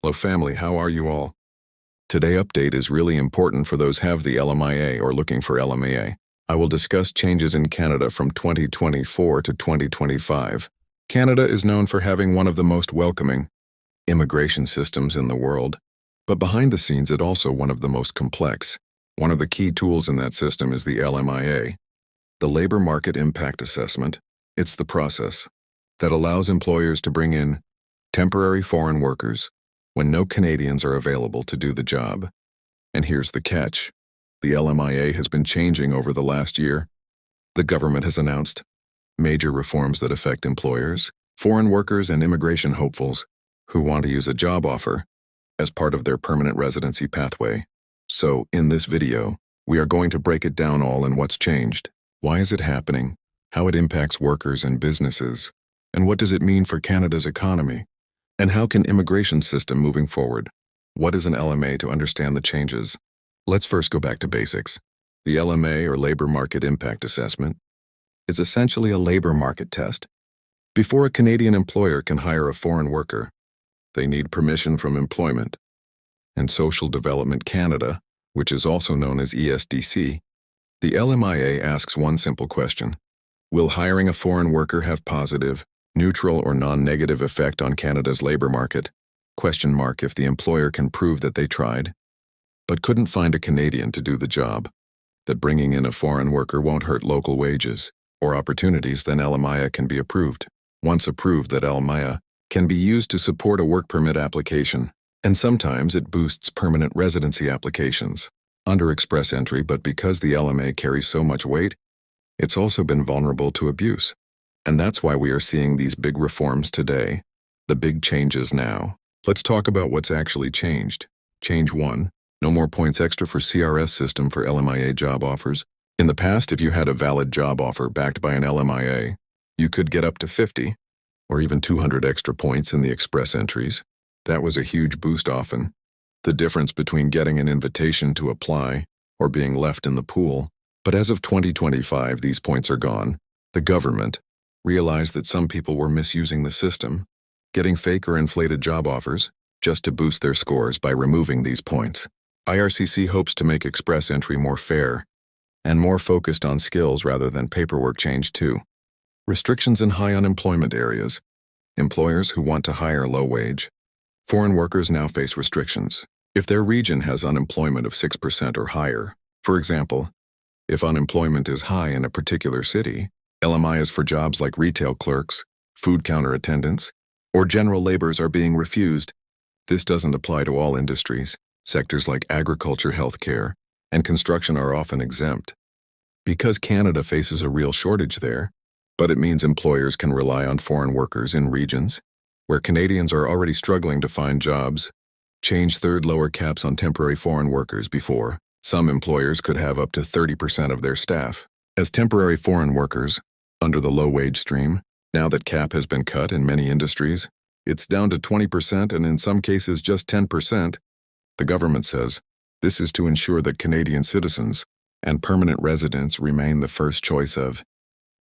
Hello family, how are you all? Today update is really important for those have the LMIA or looking for LMIA. I will discuss changes in Canada from 2024 to 2025. Canada is known for having one of the most welcoming immigration systems in the world, but behind the scenes it also one of the most complex. One of the key tools in that system is the LMIA, the Labor Market Impact Assessment. It's the process that allows employers to bring in temporary foreign workers when no Canadians are available to do the job. And here's the catch. The LMIA has been changing over the last year. The government has announced major reforms that affect employers, foreign workers, and immigration hopefuls who want to use a job offer as part of their permanent residency pathway. So, in this video, we are going to break it down all and what's changed. Why is it happening? How it impacts workers and businesses? And what does it mean for Canada's economy? And how can immigration system moving forward? What is an LMA to understand the changes? Let's first go back to basics. The LMA, or Labor Market Impact Assessment, is essentially a labor market test. Before a Canadian employer can hire a foreign worker, they need permission from Employment and Social Development Canada, which is also known as ESDC. The LMIA asks one simple question: will hiring a foreign worker have positive, neutral, or non-negative effect on Canada's labor market? If the employer can prove that they tried, but couldn't find a Canadian to do the job, that bringing in a foreign worker won't hurt local wages or opportunities, then LMIA can be approved. Once approved, that LMIA can be used to support a work permit application, and sometimes it boosts permanent residency applications under express entry, but because the LMA carries so much weight, it's also been vulnerable to abuse. And that's why we are seeing these big reforms today, the big changes now. Let's talk about what's actually changed. Change 1. No more points extra for CRS system for LMIA job offers. In the past, if you had a valid job offer backed by an LMIA, you could get up to 50 or even 200 extra points in the express entries. That was a huge boost often. The difference between getting an invitation to apply or being left in the pool. But as of 2025, these points are gone. The government realized that some people were misusing the system, getting fake or inflated job offers just to boost their scores by removing these points. IRCC hopes to make express entry more fair and more focused on skills rather than paperwork. Change 2. Restrictions in high unemployment areas. Employers who want to hire low-wage foreign workers now face restrictions if their region has unemployment of 6% or higher. For example, if unemployment is high in a particular city, LMIAs for jobs like retail clerks, food counter attendants, or general laborers are being refused. This doesn't apply to all industries. Sectors like agriculture, healthcare, and construction are often exempt because Canada faces a real shortage there, but it means employers can rely on foreign workers in regions where Canadians are already struggling to find jobs. Change 3. Lower caps on temporary foreign workers. Before, some employers could have up to 30% of their staff as temporary foreign workers under the low-wage stream. Now that cap has been cut in many industries, it's down to 20% and in some cases just 10%. The government says this is to ensure that Canadian citizens and permanent residents remain the first choice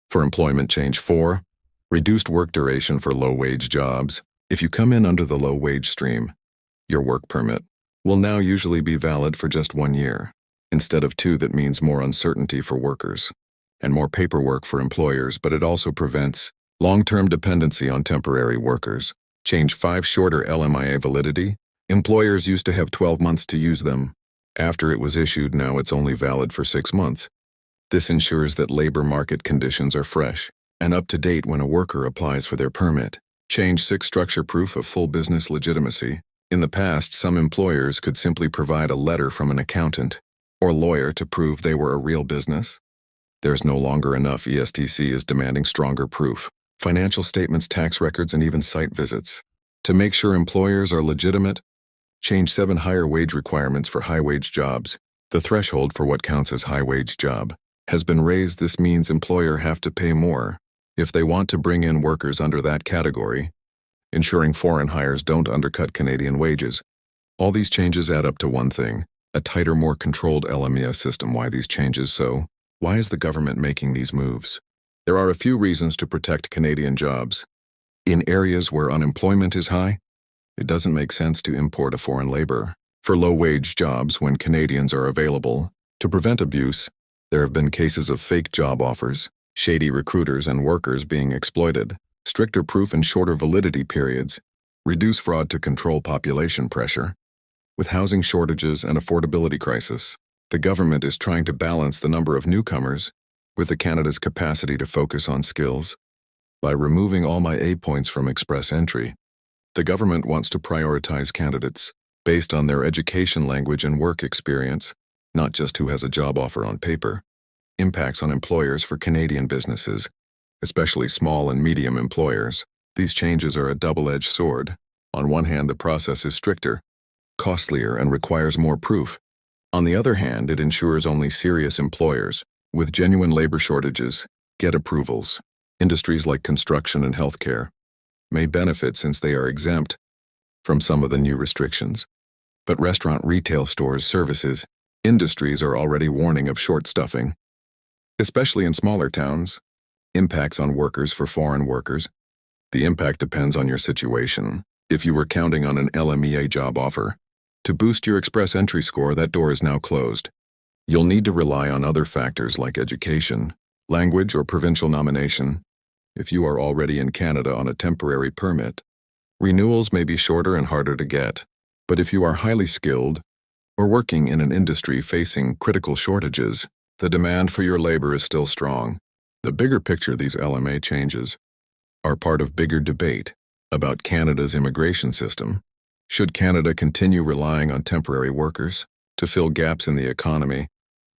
for employment. Change 4. Reduced work duration for low-wage jobs. If you come in under the low-wage stream, your work permit will now usually be valid for just 1 year, instead of 2. That means more uncertainty for workers and more paperwork for employers, but it also prevents long-term dependency on temporary workers. Change 5. Shorter LMIA validity. Employers used to have 12 months to use them. After it was issued, now it's only valid for 6 months. This ensures that labor market conditions are fresh and up to date when a worker applies for their permit. Change 6. Structure proof of full business legitimacy. In the past, some employers could simply provide a letter from an accountant or lawyer to prove they were a real business. There's no longer enough. ESDC is demanding stronger proof. Financial statements, tax records, and even site visits to make sure employers are legitimate. Change 7. Higher wage requirements for high-wage jobs. The threshold for what counts as high-wage job has been raised. This means employers have to pay more if they want to bring in workers under that category, ensuring foreign hires don't undercut Canadian wages. All these changes add up to one thing: a tighter, more controlled LMIA system. Why these changes? So, why is the government making these moves? There are a few reasons to protect Canadian jobs. In areas where unemployment is high, It doesn't make sense to import a foreign labor for low-wage jobs when Canadians are available. To prevent abuse, there have been cases of fake job offers, shady recruiters and workers being exploited, stricter proof and shorter validity periods, reduce fraud to control population pressure. With housing shortages and affordability crisis, the government is trying to balance the number of newcomers with the Canada's capacity to focus on skills. By removing all my A points from express entry, the government wants to prioritize candidates based on their education, language, and work experience, not just who has a job offer on paper. Impacts on employers for Canadian businesses, especially small and medium employers. These changes are a double-edged sword. On one hand, the process is stricter, costlier, and requires more proof. On the other hand, it ensures only serious employers with genuine labor shortages get approvals. Industries like construction and healthcare may benefit since they are exempt from some of the new restrictions. But restaurant, retail stores, services, industries are already warning of short stuffing, especially in smaller towns. Impacts on workers for foreign workers. The impact depends on your situation. If you were counting on an LMIA job offer to boost your express entry score, that door is now closed. You'll need to rely on other factors like education, language, or provincial nomination. If you are already in Canada on a temporary permit, renewals may be shorter and harder to get. But if you are highly skilled or working in an industry facing critical shortages, the demand for your labor is still strong. The bigger picture, these LMA changes are part of bigger debate about Canada's immigration system. Should Canada continue relying on temporary workers to fill gaps in the economy,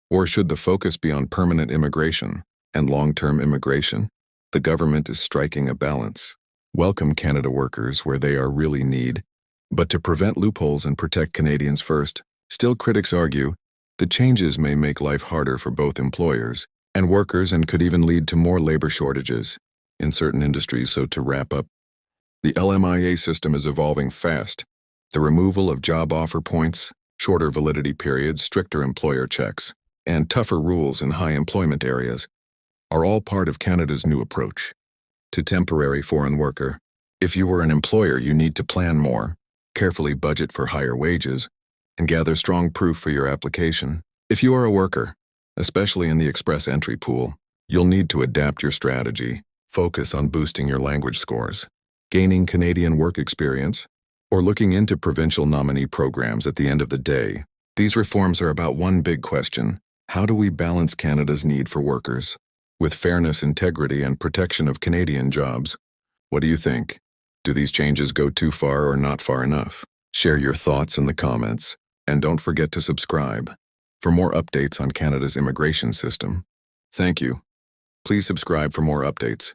or should the focus be on permanent immigration and long-term immigration? The government is striking a balance. Welcome Canada workers where they are really needed, but to prevent loopholes and protect Canadians first. Still, critics argue the changes may make life harder for both employers and workers and could even lead to more labor shortages in certain industries. So to wrap up, the LMIA system is evolving fast. The removal of job offer points, shorter validity periods, stricter employer checks, and tougher rules in high employment areas are all part of Canada's new approach to temporary foreign worker. If you were an employer, you need to plan more, carefully budget for higher wages, and gather strong proof for your application. If you are a worker, especially in the express entry pool, you'll need to adapt your strategy, focus on boosting your language scores, gaining Canadian work experience, or looking into provincial nominee programs. At the end of the day, these reforms are about one big question: how do we balance Canada's need for workers with fairness, integrity, and protection of Canadian jobs? What do you think? Do these changes go too far or not far enough? Share your thoughts in the comments, and don't forget to subscribe for more updates on Canada's immigration system. Thank you. Please subscribe for more updates.